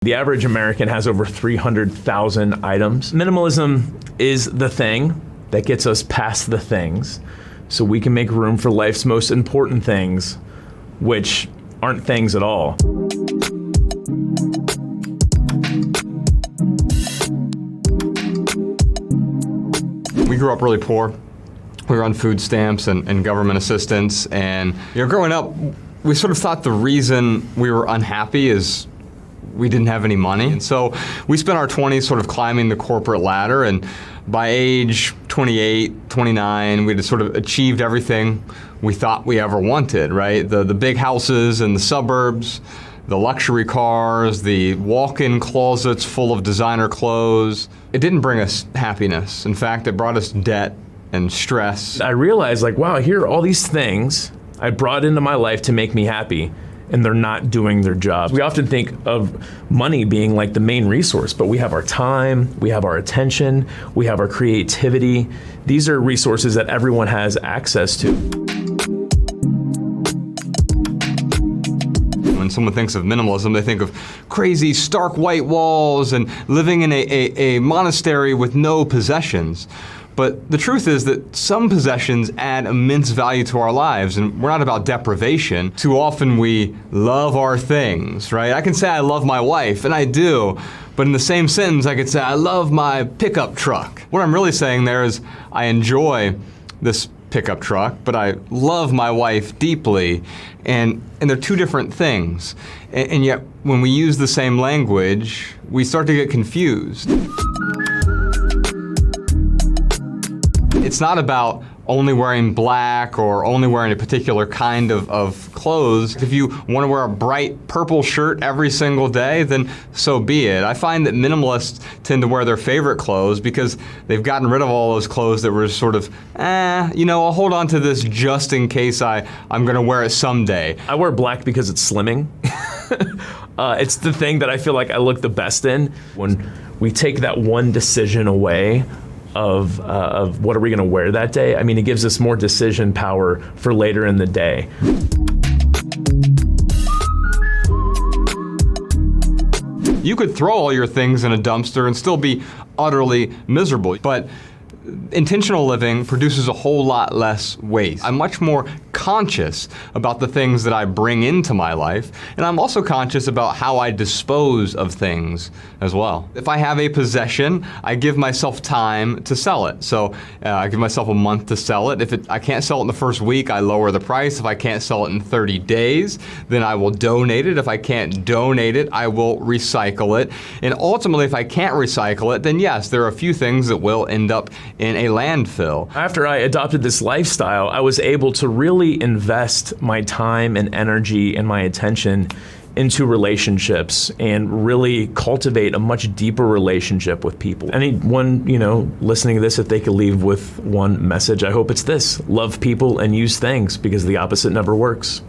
The average American has over 300,000 items. Minimalism is the thing that gets us past the things so we can make room for life's most important things, which aren't things at all. We grew up really poor. We were on food stamps and government assistance, and growing up, we sort of thought the reason we were unhappy is we didn't have any money. And so we spent our 20s sort of climbing the corporate ladder, and by age 28, 29, we'd sort of achieved everything we thought we ever wanted, right? The big houses in the suburbs, the luxury cars, the walk-in closets full of designer clothes. It didn't bring us happiness. In fact, it brought us debt and stress. I realized, wow, here are all these things I brought into my life to make me happy, and they're not doing their job. We often think of money being like the main resource, but we have our time, we have our attention, we have our creativity. These are resources that everyone has access to. When someone thinks of minimalism, they think of crazy, stark white walls and living in a monastery with no possessions. But the truth is that some possessions add immense value to our lives, and we're not about deprivation. Too often we love our things, right? I can say I love my wife, and I do, but in the same sentence I could say I love my pickup truck. What I'm really saying there is I enjoy this pickup truck, but I love my wife deeply, and they're two different things. And yet when we use the same language, we start to get confused. It's not about only wearing black or only wearing a particular kind of clothes. If you want to wear a bright purple shirt every single day, then so be it. I find that minimalists tend to wear their favorite clothes because they've gotten rid of all those clothes that were sort of, I'll hold on to this just in case I'm going to wear it someday. I wear black because it's slimming. It's the thing that I feel like I look the best in. When we take that one decision away of what are we going to wear that day, it gives us more decision power for later in the day. You could throw all your things in a dumpster and still be utterly miserable, but intentional living produces a whole lot less waste. I'm much more conscious about the things that I bring into my life, and I'm also conscious about how I dispose of things as well. If I have a possession, I give myself time to sell it. So I give myself a month to sell it. If I can't sell it in the first week, I lower the price. If I can't sell it in 30 days, then I will donate it. If I can't donate it, I will recycle it. And ultimately, if I can't recycle it, then yes, there are a few things that will end up in a landfill. After I adopted this lifestyle, I was able to really invest my time and energy and my attention into relationships and really cultivate a much deeper relationship with people. Anyone, listening to this, if they could leave with one message, I hope it's this: love people and use things, because the opposite never works.